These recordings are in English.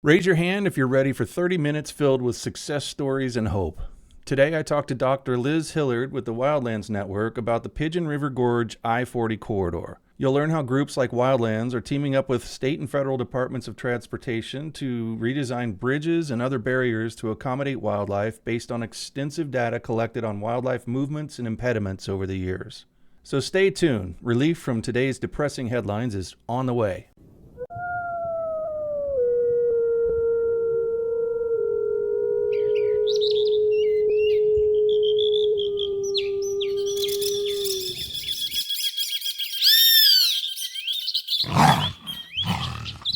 Raise your hand if you're ready for 30 minutes filled with success stories and hope. Today I talked to Dr. Liz Hillard with the Wildlands Network about the Pigeon River Gorge I-40 corridor. You'll learn how groups like Wildlands are teaming up with state and federal departments of transportation to redesign bridges and other barriers to accommodate wildlife based on extensive data collected on wildlife movements and impediments over the years. So stay tuned. Relief from today's depressing headlines is on the way.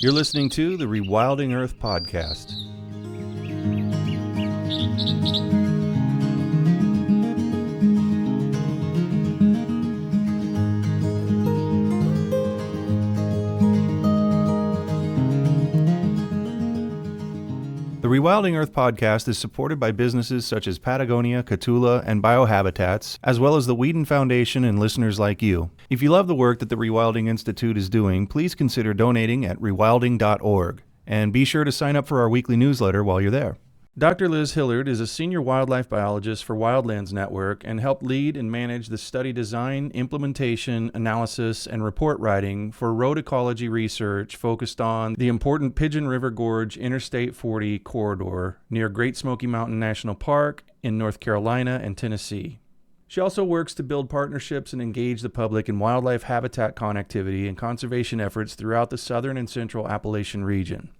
You're listening to the Rewilding Earth podcast. The Rewilding Earth podcast is supported by businesses such as Patagonia, Catula, and Biohabitats, as well as the Whedon Foundation and listeners like you. If you love the work that the Rewilding Institute is doing, please consider donating at rewilding.org. And be sure to sign up for our weekly newsletter while you're there. Dr. Liz Hillard is a senior wildlife biologist for Wildlands Network and helped lead and manage the study design, implementation, analysis, and report writing for road ecology research focused on the important Pigeon River Gorge Interstate 40 corridor near Great Smoky Mountain National Park in North Carolina and Tennessee. She also works to build partnerships and engage the public in wildlife habitat connectivity and conservation efforts throughout the southern and central Appalachian region.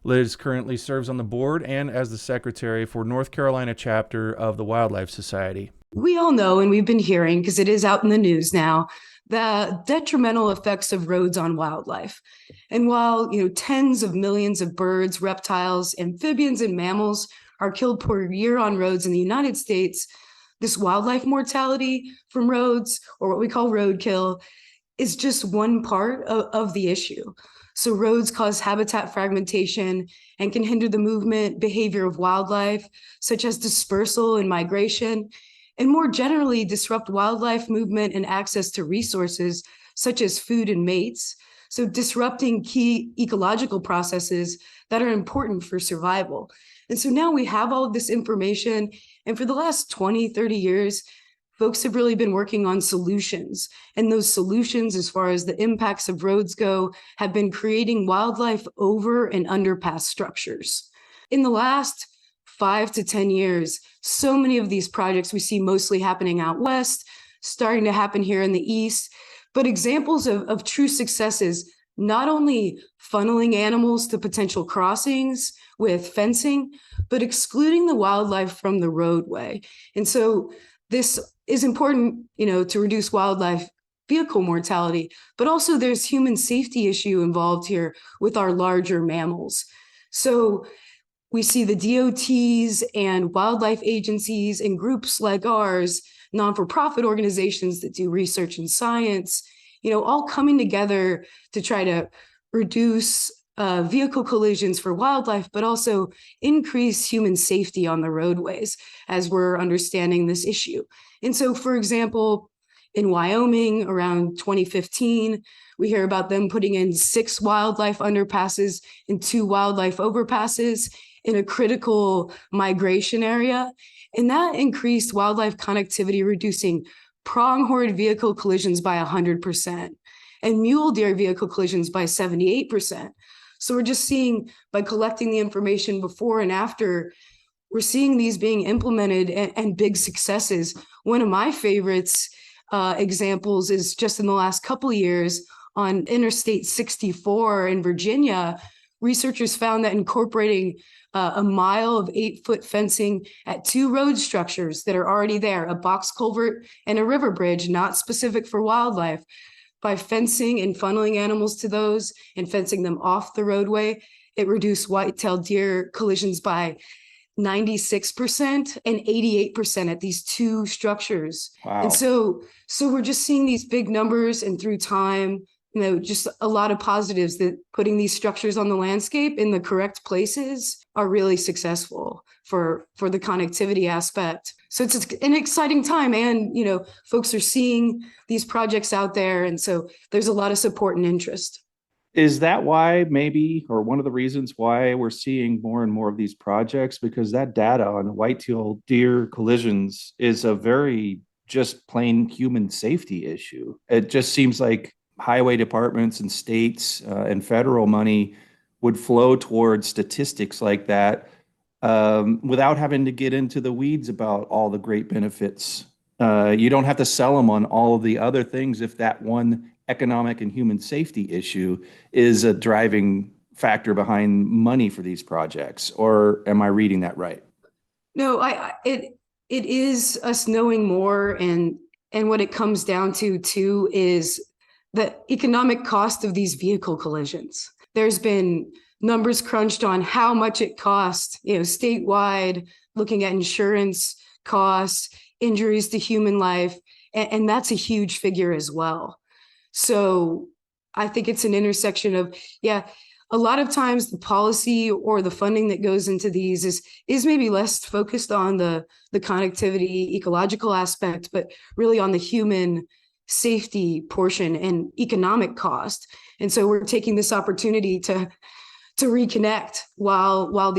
Liz currently serves on the board and as the secretary for North Carolina chapter of the Wildlife Society. We all know, and we've been hearing, because it is out in the news now, the detrimental effects of roads on wildlife. And while, tens of millions of birds, reptiles, amphibians, and mammals are killed per year on roads in the United States, this wildlife mortality from roads, or what we call roadkill, is just one part of the issue. So roads cause habitat fragmentation and can hinder the movement, behavior of wildlife, such as dispersal and migration, and more generally disrupt wildlife movement and access to resources, such as food and mates. So disrupting key ecological processes that are important for survival. And so now we have all of this information. And for the last 20, 30 years, folks have really been working on solutions. And those solutions, as far as the impacts of roads go, have been creating wildlife over and underpass structures. In the last 5 to 10 years, so many of these projects we see mostly happening out west, starting to happen here in the east, but examples of true successes, not only funneling animals to potential crossings with fencing, but excluding the wildlife from the roadway. And so this is important, to reduce wildlife vehicle mortality, but also there's human safety issue involved here with our larger mammals. So we see the DOTs and wildlife agencies and groups like ours, non-for-profit organizations that do research and science, all coming together to try to reduce vehicle collisions for wildlife, but also increase human safety on the roadways as we're understanding this issue. And so, for example, in Wyoming around 2015, we hear about them putting in 6 wildlife underpasses and 2 wildlife overpasses in a critical migration area. And that increased wildlife connectivity, reducing pronghorn vehicle collisions by 100% and mule deer vehicle collisions by 78%. So we're just seeing, by collecting the information before and after, we're seeing these being implemented and big successes. One of my favorites examples is just in the last couple of years on Interstate 64 in Virginia. Researchers found that incorporating a mile of 8-foot fencing at 2 road structures that are already there, a box culvert and a river bridge, not specific for wildlife, by fencing and funneling animals to those and fencing them off the roadway, it reduced white-tailed deer collisions by 96% and 88% at these 2 structures. Wow. And so we're just seeing these big numbers, and through time, just a lot of positives that putting these structures on the landscape in the correct places are really successful for the connectivity aspect. So it's an exciting time, and, folks are seeing these projects out there. And so there's a lot of support and interest. Is that why maybe, or one of the reasons why we're seeing more and more of these projects? Because that data on white-tailed deer collisions is a very just plain human safety issue. It just seems like highway departments and states and federal money would flow towards statistics like that without having to get into the weeds about all the great benefits. You don't have to sell them on all of the other things if that one economic and human safety issue is a driving factor behind money for these projects. Or am I reading that right? No, it is us knowing more, and what it comes down to too is the economic cost of these vehicle collisions. There's been numbers crunched on how much it costs, statewide, looking at insurance costs, injuries to human life, and that's a huge figure as well. So I think it's an intersection of, yeah, a lot of times the policy or the funding that goes into these is maybe less focused on the connectivity, ecological aspect, but really on the human safety portion and economic cost. And so we're taking this opportunity to reconnect while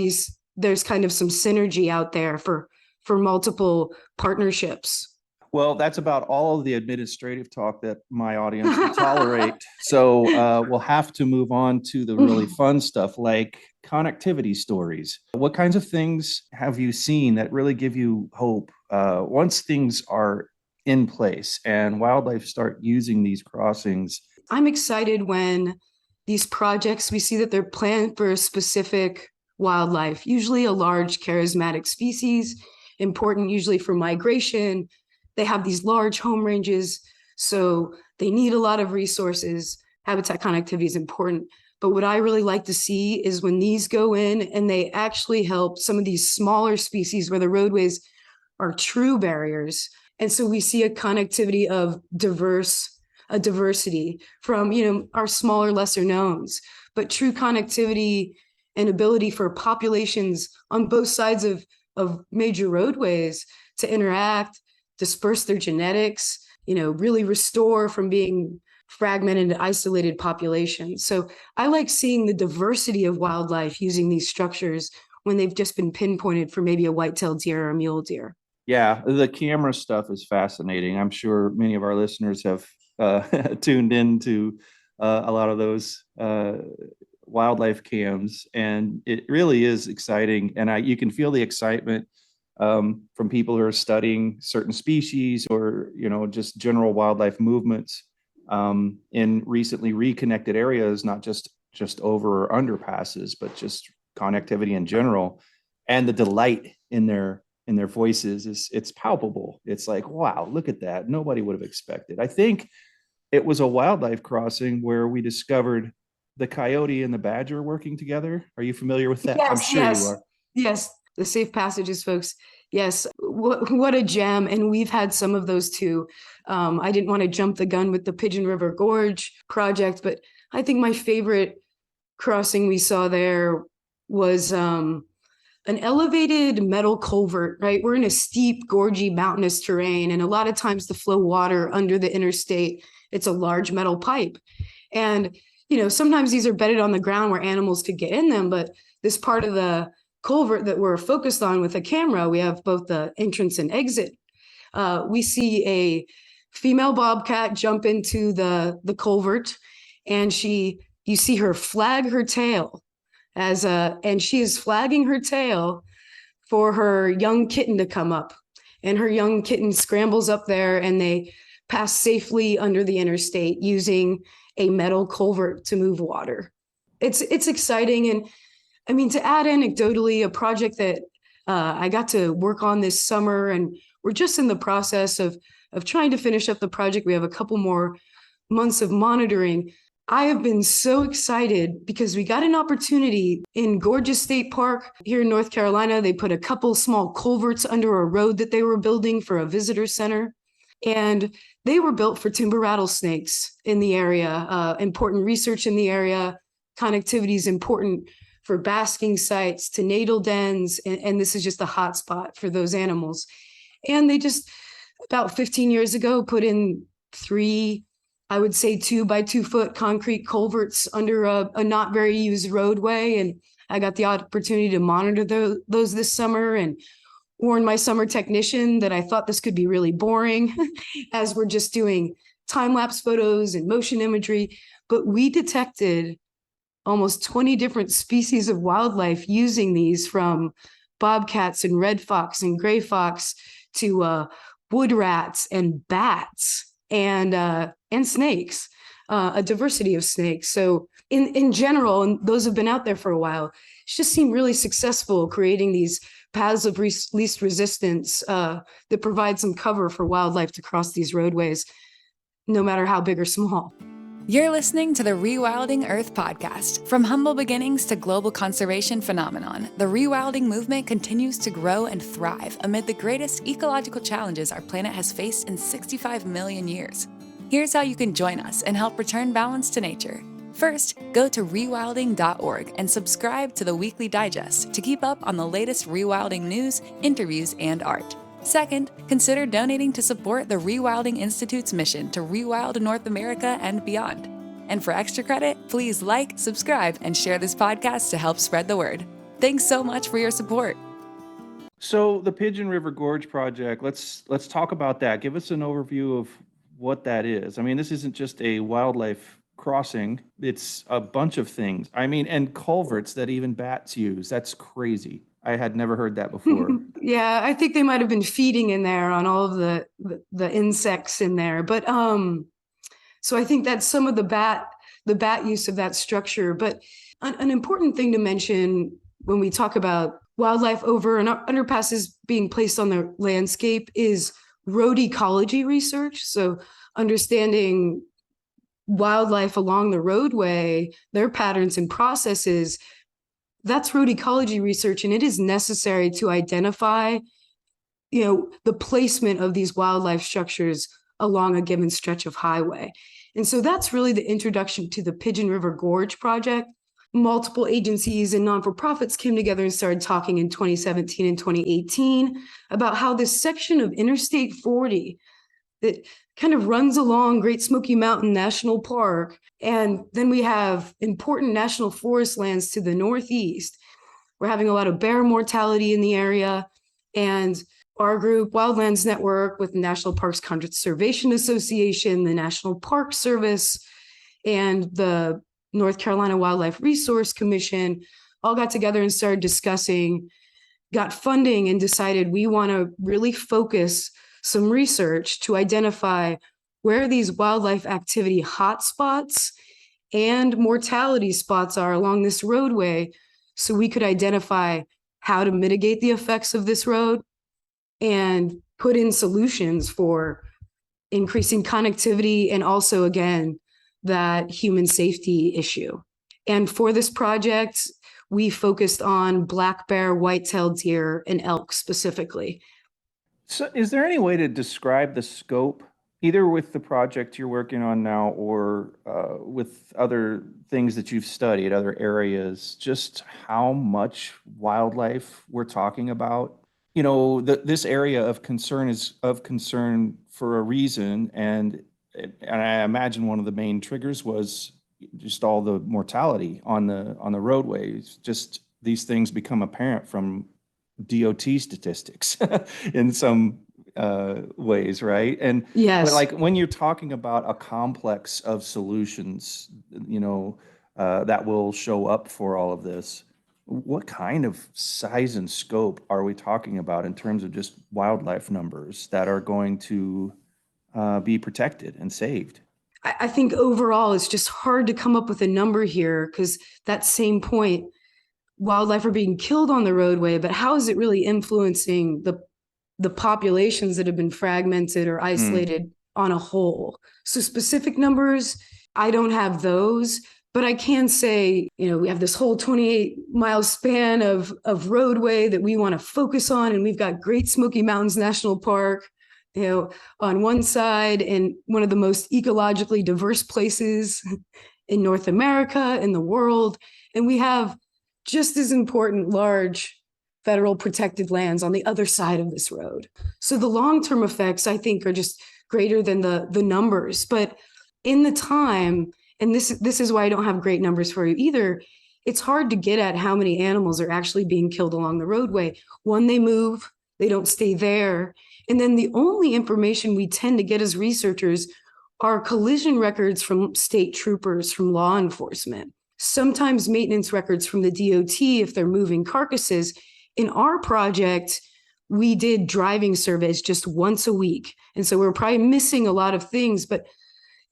there's kind of some synergy out there for multiple partnerships. Well, that's about all of the administrative talk that my audience will tolerate. So we'll have to move on to the really fun stuff like connectivity stories. What kinds of things have you seen that really give you hope once things are in place and wildlife start using these crossings? I'm excited when these projects, we see that they're planned for a specific wildlife, usually a large charismatic species, important usually for migration. They have these large home ranges, so they need a lot of resources. Habitat connectivity is important. But what I really like to see is when these go in and they actually help some of these smaller species where the roadways are true barriers. And so we see a connectivity of a diversity from, our smaller, lesser knowns, but true connectivity and ability for populations on both sides of major roadways to interact, disperse their genetics, really restore from being fragmented and isolated populations. So I like seeing the diversity of wildlife using these structures when they've just been pinpointed for maybe a white-tailed deer or a mule deer. Yeah, the camera stuff is fascinating. I'm sure many of our listeners have tuned into a lot of those wildlife cams, and it really is exciting. And you can feel the excitement from people who are studying certain species or just general wildlife movements in recently reconnected areas, not just over or underpasses, but just connectivity in general. And the delight in their voices it's palpable. It's like, wow, look at that. Nobody would have expected. I think it was a wildlife crossing where we discovered the coyote and the badger working together. Are you familiar with that? Yes, I'm sure yes, you are. yes. The safe passages, folks. Yes, what a gem. And we've had some of those too. I didn't want to jump the gun with the Pigeon River Gorge project, but I think my favorite crossing we saw there was an elevated metal culvert, right? We're in a steep, gorgy, mountainous terrain. And a lot of times the flow water under the interstate, it's a large metal pipe. And, sometimes these are bedded on the ground where animals could get in them. But this part of the culvert that we're focused on with a camera, we have both the entrance and exit. We see a female bobcat jump into the culvert, and you see her flag her tail and she is flagging her tail for her young kitten to come up. And her young kitten scrambles up there, and they pass safely under the interstate using a metal culvert to move water. It's exciting. And I mean, to add anecdotally, a project that I got to work on this summer, and we're just in the process of trying to finish up the project. We have a couple more months of monitoring. I have been so excited because we got an opportunity in Gorge State Park here in North Carolina. They put a couple small culverts under a road that they were building for a visitor center. And they were built for timber rattlesnakes in the area, important research in the area. Connectivity is important for basking sites, to natal dens, and this is just a hot spot for those animals. And they just, about 15 years ago, put in 3 I would say 2 by 2 foot concrete culverts under a not very used roadway. And I got the opportunity to monitor those this summer and warn my summer technician that I thought this could be really boring as we're just doing time-lapse photos and motion imagery. But we detected almost 20 different species of wildlife using these, from bobcats and red fox and gray fox to wood rats and bats and snakes, a diversity of snakes. So in general, and those have been out there for a while, it's just seemed really successful creating these paths of least resistance that provide some cover for wildlife to cross these roadways, no matter how big or small. You're listening to the Rewilding Earth podcast. From humble beginnings to global conservation phenomenon, the rewilding movement continues to grow and thrive amid the greatest ecological challenges our planet has faced in 65 million years. Here's how you can join us and help return balance to nature. First, go to rewilding.org and subscribe to the weekly digest to keep up on the latest rewilding news, interviews, and art. Second, consider donating to support the Rewilding Institute's mission to rewild North America and beyond. And for extra credit, please like, subscribe, and share this podcast to help spread the word. Thanks so much for your support. So the Pigeon River Gorge project, let's talk about that. Give us an overview of what that is. I mean, this isn't just a wildlife crossing, it's a bunch of things. I mean, and culverts that even bats use. That's crazy. I had never heard that before. Yeah, I think they might have been feeding in there on all of the insects in there. But so I think that's some of the bat use of that structure. But an important thing to mention when we talk about wildlife over and underpasses being placed on the landscape is road ecology research. So understanding wildlife along the roadway, their patterns and processes, that's road ecology research, and it is necessary to identify, the placement of these wildlife structures along a given stretch of highway. And so that's really the introduction to the Pigeon River Gorge project. Multiple agencies and non-for-profits came together and started talking in 2017 and 2018 about how this section of Interstate 40 that kind of runs along Great Smoky Mountain National Park. And then we have important national forest lands to the northeast. We're having a lot of bear mortality in the area. And our group, Wildlands Network, with the National Parks Conservation Association, the National Park Service, and the North Carolina Wildlife Resource Commission, all got together and started discussing, got funding, and decided we want to really focus some research to identify where these wildlife activity hotspots and mortality spots are along this roadway, so we could identify how to mitigate the effects of this road and put in solutions for increasing connectivity and also, again, that human safety issue. And for this project, we focused on black bear, white-tailed deer, and elk specifically. So is there any way to describe the scope, either with the project you're working on now or with other things that you've studied, other areas, just how much wildlife we're talking about? This area of concern is of concern for a reason. And I imagine one of the main triggers was just all the mortality on the roadways. Just these things become apparent from DOT statistics in some ways, right? And yes, but like when you're talking about a complex of solutions, that will show up for all of this, what kind of size and scope are we talking about in terms of just wildlife numbers that are going to be protected and saved? I think overall it's just hard to come up with a number here, because that same point, wildlife are being killed on the roadway, but how is it really influencing the populations that have been fragmented or isolated on a whole? So specific numbers, I don't have those, but I can say, we have this whole 28-mile span of roadway that we want to focus on, and we've got Great Smoky Mountains National Park, on one side, and one of the most ecologically diverse places in North America, in the world. And we have just as important large federal protected lands on the other side of this road. So the long-term effects, I think, are just greater than the numbers. But in the time, and this is why I don't have great numbers for you either, it's hard to get at how many animals are actually being killed along the roadway. One, they move, they don't stay there. And then the only information we tend to get as researchers are collision records from state troopers, from law enforcement, sometimes maintenance records from the DOT if they're moving carcasses. In our project, we did driving surveys just once a week. And so we're probably missing a lot of things, but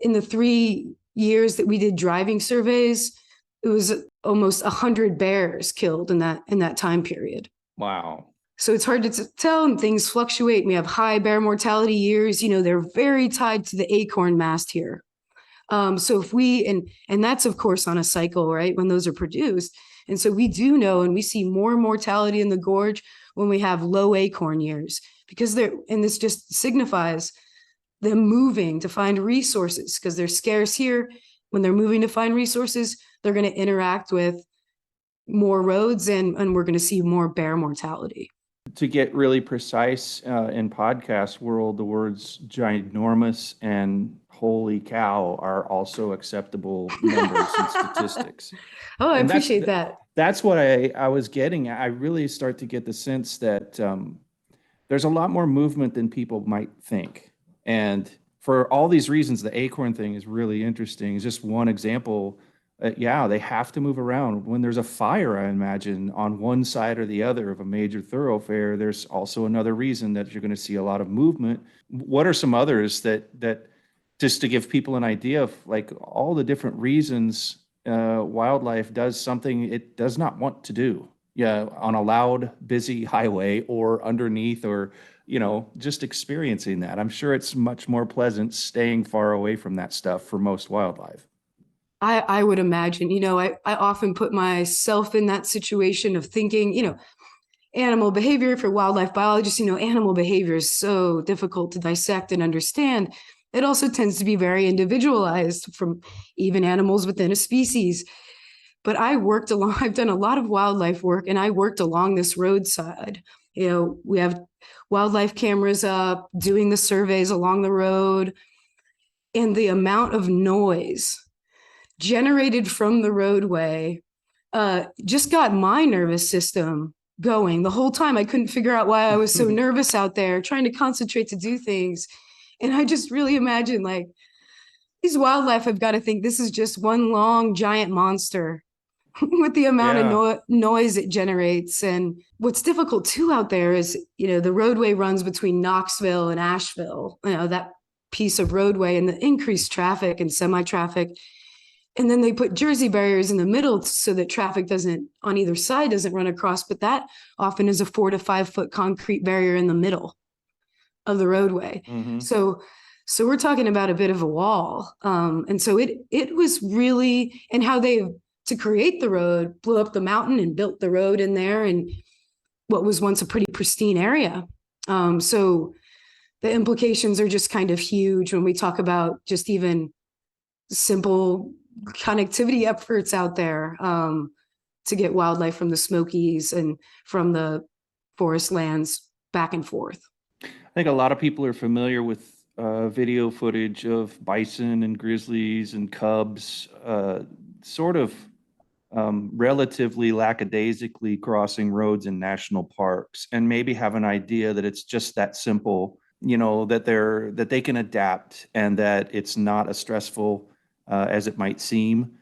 in the 3 years that we did driving surveys, it was almost 100 bears killed in that time period. Wow. So it's hard to tell, and things fluctuate. We have high bear mortality years. They're very tied to the acorn mast here. So if we, and that's of course on a cycle, right, when those are produced. And so we do know, and we see more mortality in the gorge when we have low acorn years, because and this just signifies them moving to find resources, because they're scarce here. When they're moving to find resources, they're going to interact with more roads, and we're going to see more bear mortality. To get really precise, in podcast world, the words ginormous and holy cow are also acceptable numbers and statistics. Oh, I And appreciate that. That's what I was getting at. I really start to get the sense that there's a lot more movement than people might think. And for all these reasons, the acorn thing is really interesting. It's just one example. Yeah, they have to move around. When there's a fire, I imagine, on one side or the other of a major thoroughfare, there's also another reason that you're going to see a lot of movement. What are some others that just to give people an idea of like all the different reasons wildlife does something it does not want to do? Yeah, on a loud, busy highway or underneath, or just experiencing that. I'm sure it's much more pleasant staying far away from that stuff for most wildlife. I would imagine, I often put myself in that situation of thinking, animal behavior for wildlife biologists, animal behavior is so difficult to dissect and understand. It also tends to be very individualized from even animals within a species. But I've done a lot of wildlife work, and I worked along this roadside. We have wildlife cameras up, doing the surveys along the road, and the amount of noise generated from the roadway just got my nervous system going. The whole time I couldn't figure out why I was so nervous out there trying to concentrate to do things. And I just really imagine, like, these wildlife, I've got to think this is just one long giant monster with the amount of noise it generates. And what's difficult too out there is, the roadway runs between Knoxville and Asheville, that piece of roadway, and the increased traffic and semi-traffic. And then they put Jersey barriers in the middle so that traffic on either side doesn't run across. But that often is a 4 to 5 foot concrete barrier in the middle of the roadway. Mm-hmm. So we're talking about a bit of a wall. And so it was really, and how to create the road, blew up the mountain and built the road in there in what was once a pretty pristine area. So the implications are just kind of huge when we talk about just even simple connectivity efforts out there to get wildlife from the Smokies and from the forest lands back and forth. I think a lot of people are familiar with video footage of bison and grizzlies and cubs sort of relatively lackadaisically crossing roads in national parks, and maybe have an idea that it's just that simple, that they can adapt and that it's not as stressful as it might seem.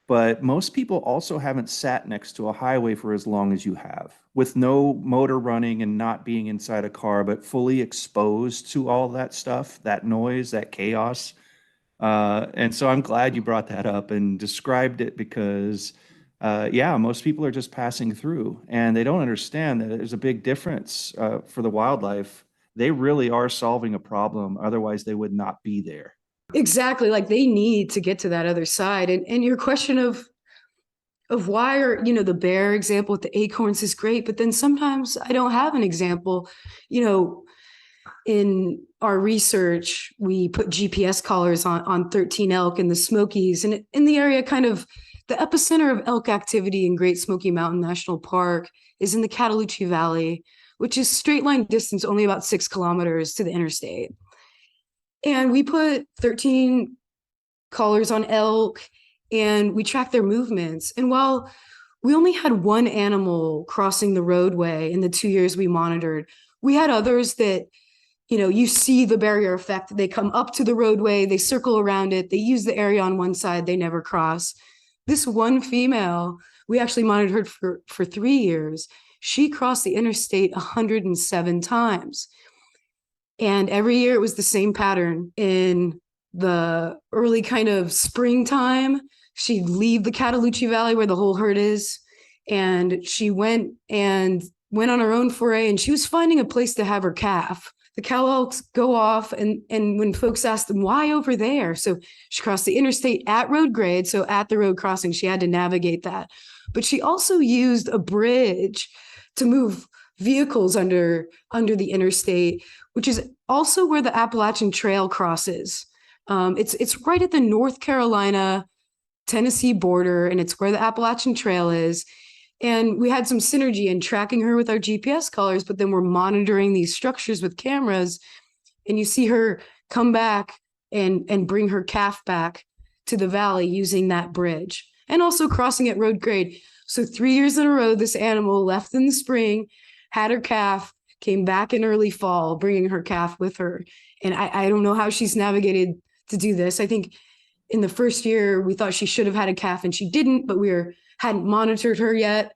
But most people also haven't sat next to a highway for as long as you have, with no motor running and not being inside a car, but fully exposed to all that stuff, that noise, that chaos. And so I'm glad you brought that up and described it, because most people are just passing through and they don't understand that there's a big difference for the wildlife. They really are solving a problem. Otherwise, they would not be there. Exactly. Like, they need to get to that other side. And your question of why are, the bear example with the acorns is great, but then sometimes I don't have an example. In our research, we put GPS collars on 13 elk in the Smokies, and in the area, kind of the epicenter of elk activity in Great Smoky Mountain National Park is in the Cataloochee Valley, which is straight line distance, only about 6 kilometers to the interstate. And we put 13 collars on elk, and we tracked their movements. And while we only had one animal crossing the roadway in the 2 years we monitored, we had others that, you see the barrier effect. They come up to the roadway, they circle around it, they use the area on one side, they never cross. This one female, we actually monitored her for 3 years. She crossed the interstate 107 times. And every year it was the same pattern. In the early kind of springtime, she'd leave the Cataloochee Valley where the whole herd is. And she went on her own foray, and she was finding a place to have her calf. The cow elks go off, and when folks asked them, why over there? So she crossed the interstate at road grade. So at the road crossing, she had to navigate that. But she also used a bridge to move vehicles under the interstate, which is also where the Appalachian Trail crosses. It's right at the North Carolina, Tennessee border, and it's where the Appalachian Trail is. And we had some synergy in tracking her with our GPS collars, but then we're monitoring these structures with cameras, and you see her come back and bring her calf back to the valley using that bridge, and also crossing at road grade. So 3 years in a row, this animal left in the spring, had her calf, came back in early fall, bringing her calf with her. And I don't know how she's navigated to do this. I think in the first year, we thought she should have had a calf and she didn't, but hadn't monitored her yet.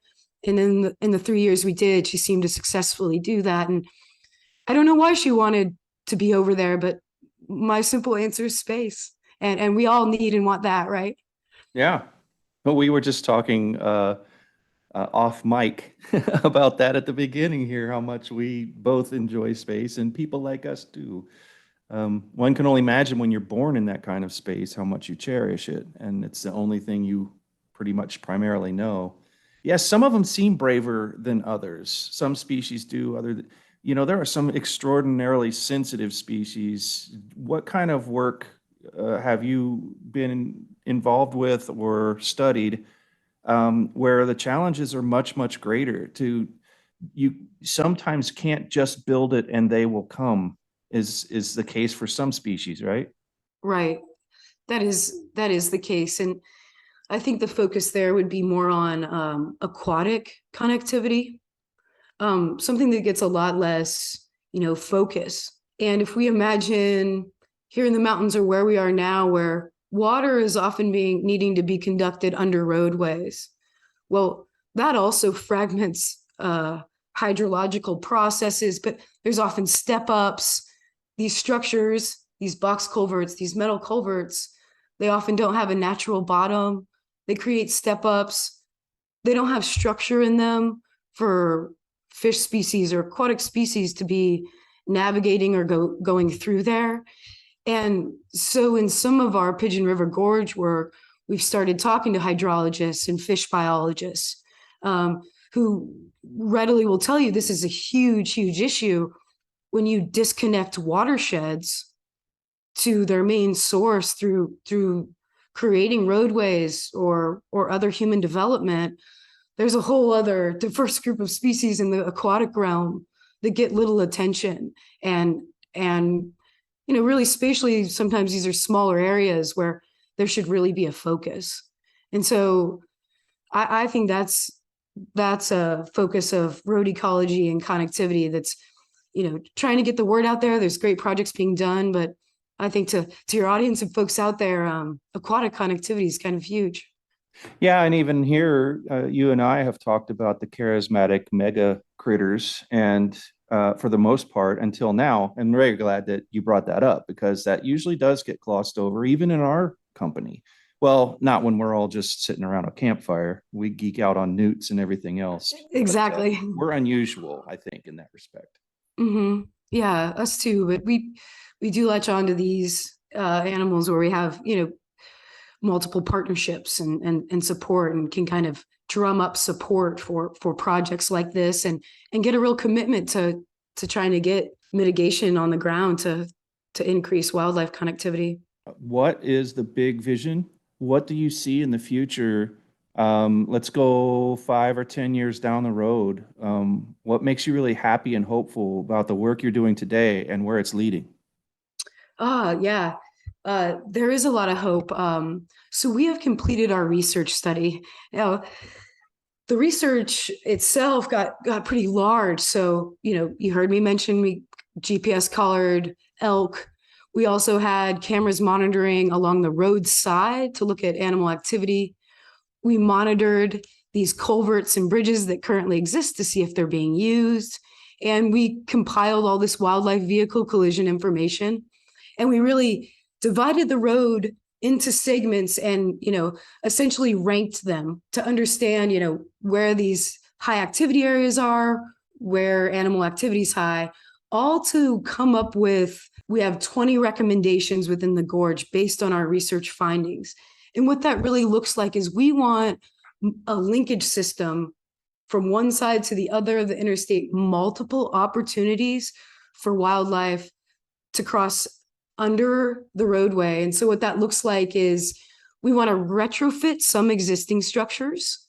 And then in the 3 years we did, she seemed to successfully do that. And I don't know why she wanted to be over there, but my simple answer is space. And we all need and want that, right? Yeah. But we were just talking off mic about that at the beginning here, how much we both enjoy space, and people like us do. One can only imagine when you're born in that kind of space, how much you cherish it. And it's the only thing you pretty much primarily know. Yes, some of them seem braver than others. Some species do. There are some extraordinarily sensitive species. What kind of work have you been involved with or studied where the challenges are much, much greater? You sometimes can't just build it and they will come, is the case for some species, right? Right. That is the case. And I think the focus there would be more on aquatic connectivity, something that gets a lot less, focus. And if we imagine here in the mountains or where we are now, where water is often needing to be conducted under roadways, well, that also fragments hydrological processes, but there's often step ups. These structures, these box culverts, these metal culverts, they often don't have a natural bottom. They create step ups. They don't have structure in them for fish species or aquatic species to be navigating or going through there. And so in some of our Pigeon River Gorge work, we've started talking to hydrologists and fish biologists who readily will tell you this is a huge, huge issue when you disconnect watersheds to their main source through creating roadways or other human development. There's a whole other diverse group of species in the aquatic realm that get little attention. And really spatially, sometimes these are smaller areas where there should really be a focus. And so I think that's a focus of road ecology and connectivity that's, trying to get the word out there. There's great projects being done, but I think to your audience and folks out there, aquatic connectivity is kind of huge. Yeah, and even here, you and I have talked about the charismatic mega critters, and for the most part, until now, I'm very glad that you brought that up, because that usually does get glossed over, even in our company. Well, not when we're all just sitting around a campfire. We geek out on newts and everything else. Exactly. But, we're unusual, I think, in that respect. Mm-hmm. Yeah, us too. But we do latch on to these animals where we have, multiple partnerships and support, and can kind of drum up support for projects like this, and get a real commitment to trying to get mitigation on the ground to increase wildlife connectivity. What is the big vision? What do you see in the future? Let's go 5 or 10 years down the road. What makes you really happy and hopeful about the work you're doing today and where it's leading? Yeah. There is a lot of hope. So we have completed our research study. Now, the research itself got pretty large. So, you heard me mention GPS collared elk. We also had cameras monitoring along the roadside to look at animal activity. We monitored these culverts and bridges that currently exist to see if they're being used. And we compiled all this wildlife vehicle collision information. And we really divided the road into segments and, essentially ranked them to understand, where these high activity areas are, where animal activity is high, all to come up with, we have 20 recommendations within the gorge based on our research findings. And what that really looks like is we want a linkage system from one side to the other of the interstate, multiple opportunities for wildlife to cross under the roadway. And so what that looks like is we want to retrofit some existing structures.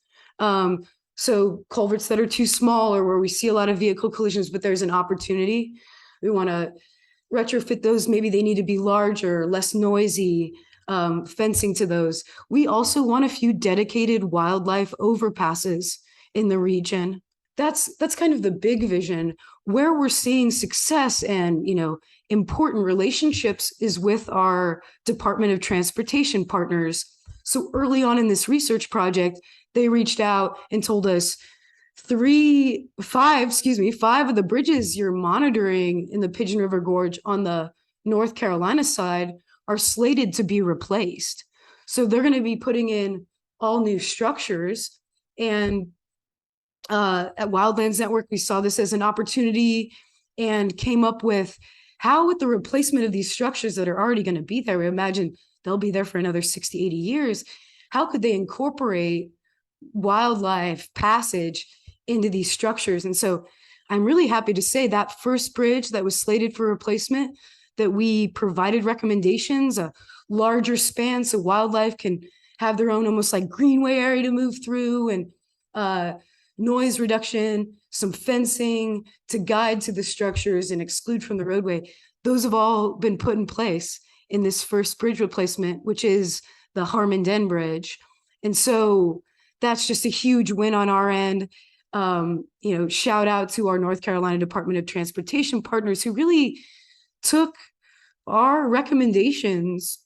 So culverts that are too small or where we see a lot of vehicle collisions, but there's an opportunity. We want to retrofit those. Maybe they need to be larger, less noisy, fencing to those. We also want a few dedicated wildlife overpasses in the region. That's kind of the big vision. Where we're seeing success and, important relationships is with our Department of Transportation partners. So early on in this research project, they reached out and told us 5 of the bridges you're monitoring in the Pigeon River Gorge on the North Carolina side are slated to be replaced. So they're going to be putting in all new structures. And at Wildlands Network, we saw this as an opportunity and came up with how, with the replacement of these structures that are already going to be there, we imagine they'll be there for another 60, 80 years. How could they incorporate wildlife passage into these structures? And so I'm really happy to say that first bridge that was slated for replacement, that we provided recommendations, a larger span so wildlife can have their own almost like greenway area to move through, and noise reduction, some fencing to guide to the structures and exclude from the roadway. Those have all been put in place in this first bridge replacement, which is the Harmon Den Bridge. And so that's just a huge win on our end. Shout out to our North Carolina Department of Transportation partners who really took our recommendations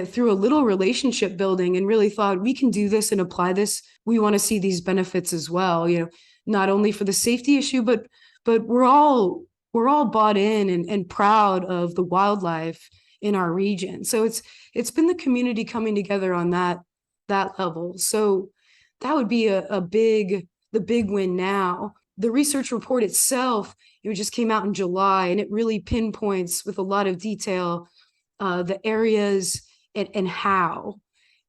through a little relationship building and really thought we can do this and apply this. We want to see these benefits as well, not only for the safety issue, but we're all bought in and proud of the wildlife in our region. So it's been the community coming together on that level. So that would be the big win now. The research report itself, it just came out in July, and it really pinpoints with a lot of detail the areas and how.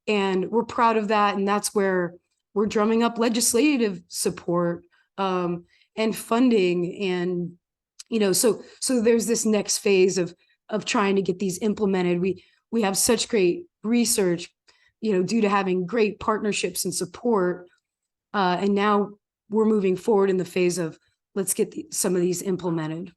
And we're proud of that. And that's where we're drumming up legislative support and funding. And, so there's this next phase of trying to get these implemented. We have such great research, due to having great partnerships and support. And now we're moving forward in the phase of let's get some of these implemented.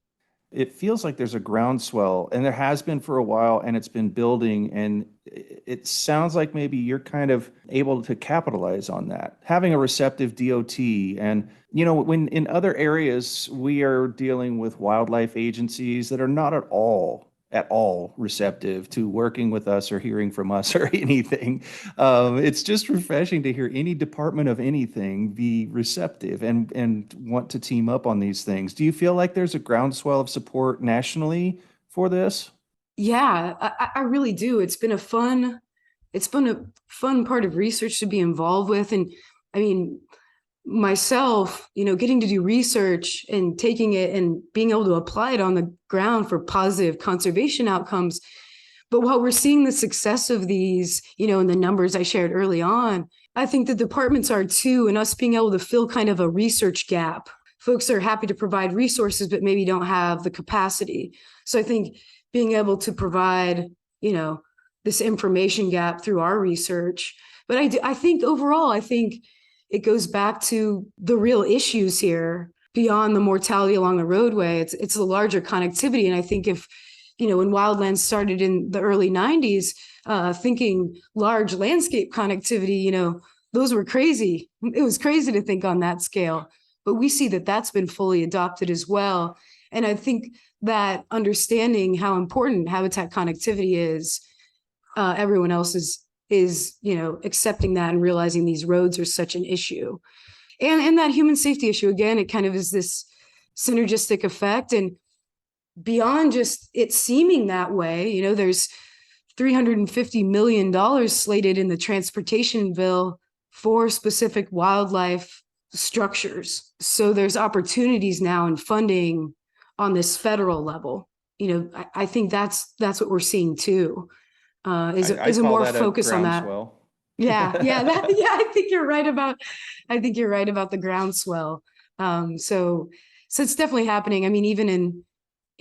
It feels like there's a groundswell, and there has been for a while, and it's been building, and it sounds like maybe you're kind of able to capitalize on that, having a receptive DOT. And, when in other areas, we are dealing with wildlife agencies that are not at all receptive to working with us or hearing from us or anything. It's just refreshing to hear any department of anything be receptive and want to team up on these things. Do you feel like there's a groundswell of support nationally for this? Yeah, I really do. It's been a fun part of research to be involved with. And I mean, myself, getting to do research and taking it and being able to apply it on the ground for positive conservation outcomes. But while we're seeing the success of these, in the numbers I shared early on, I think the departments are too, and us being able to fill kind of a research gap. Folks are happy to provide resources, but maybe don't have the capacity. So I think being able to provide, this information gap through our research. But I think overall, it goes back to the real issues here beyond the mortality along the roadway. It's the larger connectivity. And I think if when Wildlands started in the early 90s, thinking large landscape connectivity, those were crazy. It was crazy to think on that scale. But we see that that's been fully adopted as well. And I think that understanding how important habitat connectivity is, everyone else is accepting that and realizing these roads are such an issue. And that human safety issue, again, it kind of is this synergistic effect. And beyond just it seeming that way, there's $350 million slated in the transportation bill for specific wildlife structures. So there's opportunities now in funding on this federal level. I think that's what we're seeing too. Is a more focus on that. Yeah. I think you're right about the groundswell. So it's definitely happening. I mean, even in,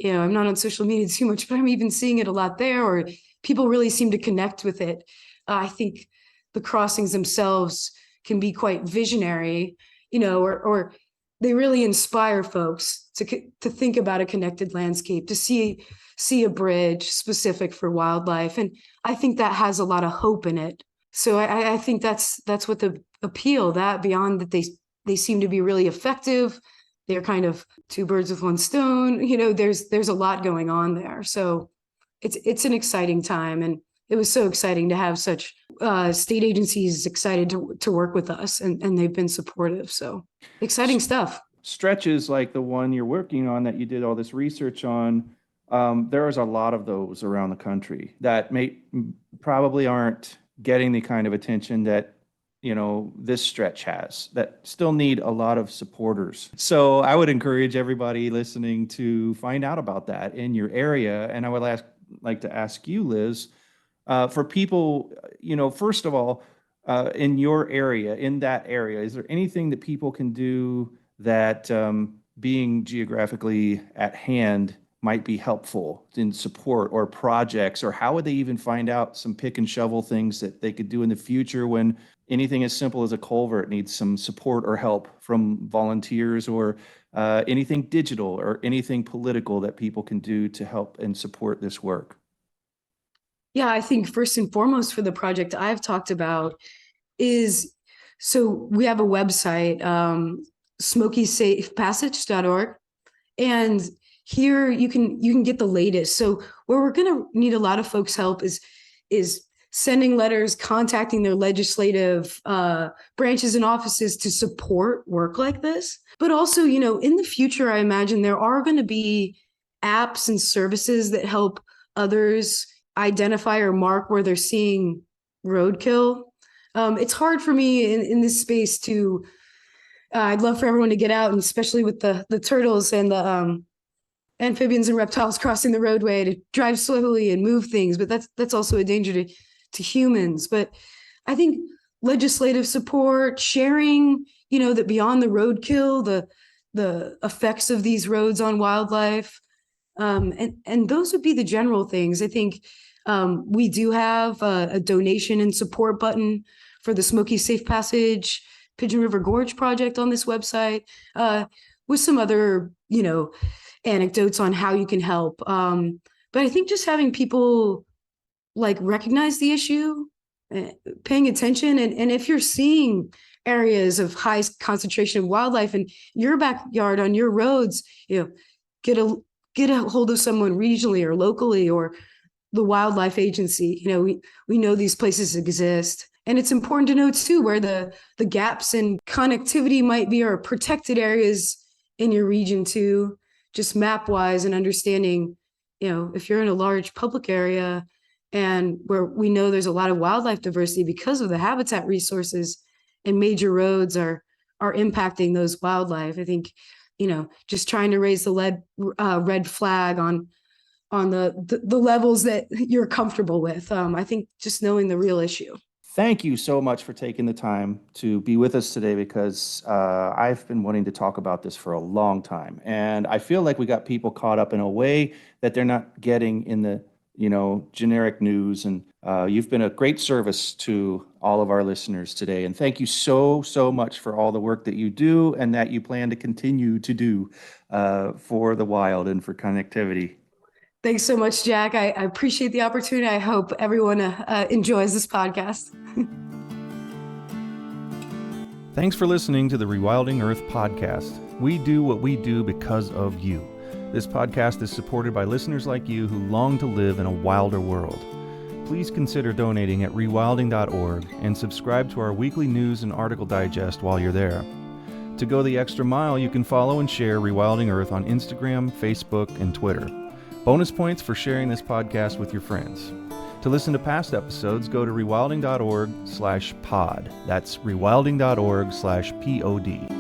I'm not on social media too much, but I'm even seeing it a lot there, or people really seem to connect with it. I think the crossings themselves can be quite visionary, or they really inspire folks to think about a connected landscape, to see a bridge specific for wildlife. And I think that has a lot of hope in it. So I think that's what the appeal, that beyond that they seem to be really effective. They're kind of two birds with one stone. There's a lot going on there. So it's an exciting time. And it was so exciting to have such state agencies excited to work with us, and they've been supportive. So exciting stuff. Stretches like the one you're working on that you did all this research on, there's a lot of those around the country that probably aren't getting the kind of attention that this stretch has, that still need a lot of supporters. So I would encourage everybody listening to find out about that in your area. And I would like to ask you, Liz, for people, first of all, in your area, in that area, is there anything that people can do that being geographically at hand might be helpful in support, or projects, or how would they even find out some pick and shovel things that they could do in the future when anything as simple as a culvert needs some support or help from volunteers, or anything digital or anything political that people can do to help and support this work? Yeah, I think first and foremost for the project I've talked about is, so we have a website, smokysafepassage.org, and here you can get the latest. So where we're going to need a lot of folks' help is sending letters, contacting their legislative branches and offices to support work like this. But also, in the future, I imagine there are going to be apps and services that help others identify or mark where they're seeing roadkill. It's hard for me in this space to, I'd love for everyone to get out, and especially with the turtles and the amphibians and reptiles crossing the roadway, to drive slowly and move things. But that's also a danger to humans. But I think legislative support, sharing, that beyond the roadkill, the effects of these roads on wildlife, and those would be the general things. I think we do have a donation and support button for the Smoky Safe Passage Pigeon River Gorge project on this website, with some other, anecdotes on how you can help. But I think just having people recognize the issue, paying attention, and if you're seeing areas of high concentration of wildlife in your backyard, on your roads, get a hold of someone regionally or locally, or the wildlife agency. We know these places exist. And it's important to know too where the gaps in connectivity might be, or protected areas in your region too, just map wise, and understanding, if you're in a large public area and where we know there's a lot of wildlife diversity because of the habitat resources, and major roads are impacting those wildlife. I think, just trying to raise the red flag on the levels that you're comfortable with. I think just knowing the real issue. Thank you so much for taking the time to be with us today, because I've been wanting to talk about this for a long time. And I feel like we got people caught up in a way that they're not getting in the, generic news. And you've been a great service to all of our listeners today. And thank you so, so much for all the work that you do and that you plan to continue to do for the wild and for connectivity. Thanks so much, Jack. I appreciate the opportunity. I hope everyone enjoys this podcast. Thanks for listening to the Rewilding Earth podcast. We do what we do because of you. This podcast is supported by listeners like you who long to live in a wilder world. Please consider donating at rewilding.org and subscribe to our weekly news and article digest while you're there. To go the extra mile, you can follow and share Rewilding Earth on Instagram, Facebook, and Twitter. Bonus points for sharing this podcast with your friends. To listen to past episodes, go to rewilding.org/pod. That's rewilding.org/pod.